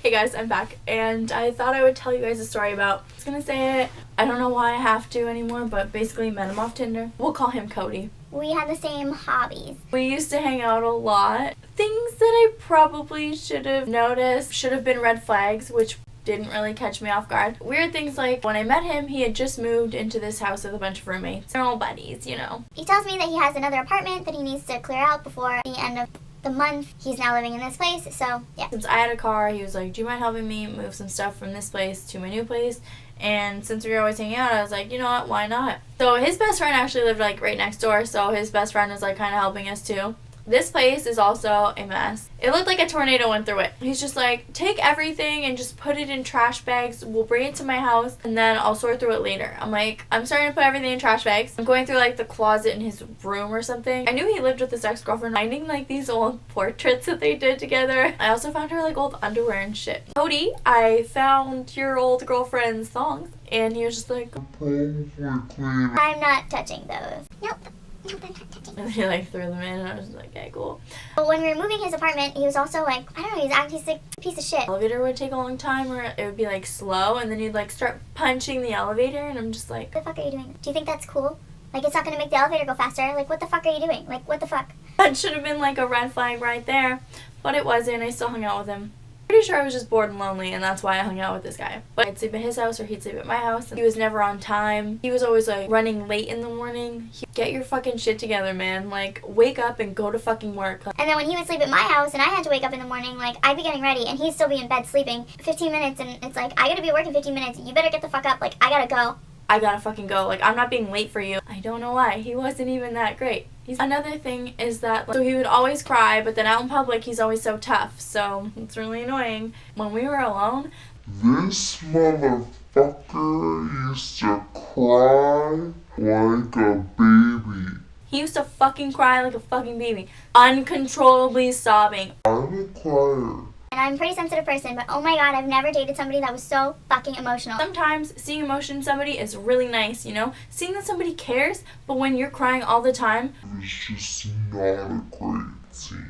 Hey guys, I'm back, and I thought I would tell you guys a story about, I was gonna say it, I don't know why I have to anymore, but basically met him off Tinder. We'll call him Cody. We had the same hobbies. We used to hang out a lot. Things that I probably should have noticed, should have been red flags, which didn't really catch me off guard. Weird things like, when I met him, he had just moved into this house with a bunch of roommates. They're all buddies, you know. He tells me that he has another apartment that he needs to clear out before the end of the month. He's now living in this place, so yeah. Since I had a car, he was like, do you mind helping me move some stuff from this place to my new place? And since we were always hanging out, I was like, you know what, why not? So his best friend actually lived like right next door, so his best friend was like kind of helping us too. This place is also a mess. It looked like a tornado went through it. He's just like, take everything and just put it in trash bags. We'll bring it to my house and then I'll sort through it later. I'm like, I'm starting to put everything in trash bags. I'm going through like the closet in his room or something. I knew he lived with his ex-girlfriend, finding like these old portraits that they did together. I also found her like old underwear and shit. Cody, I found your old girlfriend's songs, and he was just like, I'm not touching those. Nope, I'm not touching. And he like threw them in, and I was just like, okay, cool. But when we were moving his apartment, he was also like, I don't know, he's like a piece of shit. The elevator would take a long time, or it would be like slow, and then you'd like start punching the elevator, and I'm just like, What the fuck are you doing? Do you think that's cool? Like, it's not gonna make the elevator go faster. Like, what the fuck are you doing? Like, what the fuck? that should have been like a red flag right there, but it wasn't. I still hung out with him. Pretty sure I was just bored and lonely, and that's why I hung out with this guy. But I'd sleep at his house or he'd sleep at my house. He was never on time. He was always like running late in the morning. Get your fucking shit together, man. Like, wake up and go to fucking work. And then when he would sleep at my house and I had to wake up in the morning, like, I'd be getting ready and he'd still be in bed sleeping. 15 minutes and it's like, I gotta be at work in 15 minutes. You better get the fuck up. Like, I gotta go. I gotta fucking go. Like, I'm not being late for you. I don't know why. He wasn't even that great. Another thing is that, like, so he would always cry, but then out in public, he's always so tough. So it's really annoying. When we were alone, this motherfucker used to cry like a baby. he used to fucking cry like a fucking baby. Uncontrollably sobbing. I'm a crier. And I'm a pretty sensitive person, but oh my god, I've never dated somebody that was so fucking emotional. Sometimes seeing emotion in somebody is really nice, you know? Seeing that somebody cares, but when you're crying all the time, It's just not a great scene.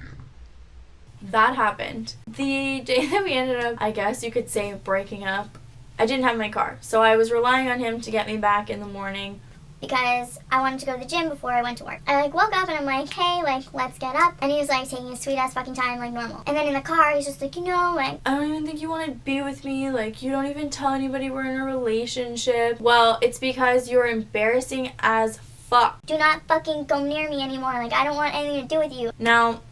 that happened. The day that we ended up, I guess you could say, breaking up, I didn't have my car. So I was relying on him to get me back in the morning. Because I wanted to go to the gym before I went to work. I like woke up and I'm like, hey, like, let's get up. And he was like taking his sweet ass fucking time like normal. And then in the car, he's just like, you know, like, I don't even think you want to be with me. Like, you don't even tell anybody we're in a relationship. Well, it's because you're embarrassing as fuck. do not fucking go near me anymore. Like, I don't want anything to do with you. Now,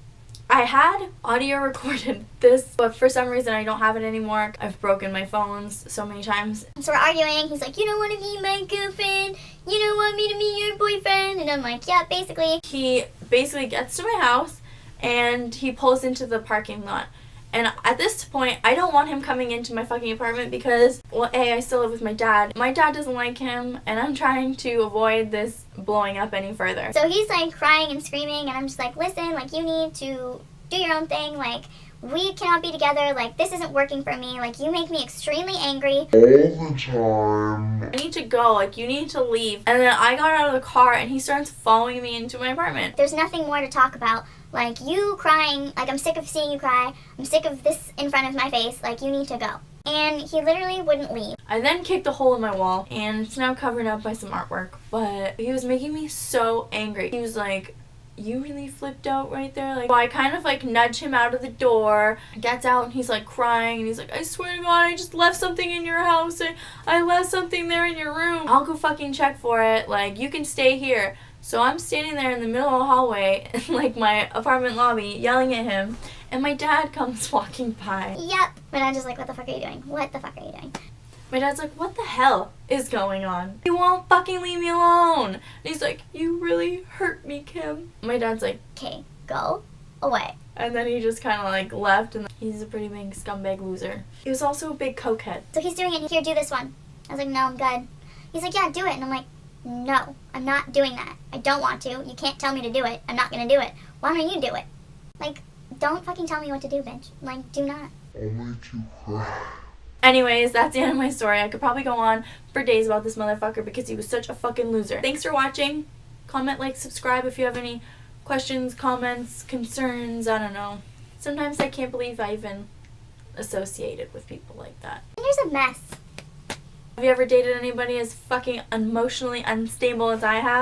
I had audio recorded this, but for some reason I don't have it anymore. I've broken my phones so many times. So we're arguing. He's like, you don't want to be my girlfriend. You don't want me to be your boyfriend. And I'm like, yeah, basically. He basically gets to my house and he pulls into the parking lot. And at this point, I don't want him coming into my fucking apartment because, well, A, I still live with my dad. My dad doesn't like him, and I'm trying to avoid this blowing up any further. So he's like crying and screaming. And I'm just like, listen, like, you need to do your own thing. Like, we cannot be together. Like, this isn't working for me. Like, you make me extremely angry. All the time. I need to go, like, you need to leave. And then I got out of the car and he starts following me into my apartment. There's nothing more to talk about. Like, you crying, like, I'm sick of seeing you cry. I'm sick of this in front of my face. Like, you need to go. And he literally wouldn't leave. I then kicked a hole in my wall and it's now covered up by some artwork, but he was making me so angry. He was like, you really flipped out right there. Like, so I kind of like nudge him out of the door, gets out and he's like crying and he's like, I swear to God, I just left something in your house and I left something there in your room. I'll go fucking check for it. Like, you can stay here. So I'm standing there in the middle of the hallway in like my apartment lobby yelling at him, and my dad comes walking by. Yep. But I'm just like, what the fuck are you doing? What the fuck are you doing? My dad's like, what the hell is going on? He won't fucking leave me alone. And he's like, you really hurt me, Kim. My dad's like, Okay, go away. and then he just kind of like left, and he's a pretty big scumbag loser. He was also a big cokehead. So he's doing it. Here, do this one. I was like, no, I'm good. He's like, yeah, do it. And I'm like, no, I'm not doing that. I don't want to. You can't tell me to do it. I'm not going to do it. Why don't you do it? Like, don't fucking tell me what to do, bitch. Like, do not. I'll make you cry. Anyways, that's the end of my story. I could probably go on for days about this motherfucker because he was such a fucking loser. Thanks for watching. Comment, like, subscribe if you have any questions, comments, concerns, I don't know. Sometimes I can't believe I even associated with people like that. Tinder's a mess. Have you ever dated anybody as fucking emotionally unstable as I have?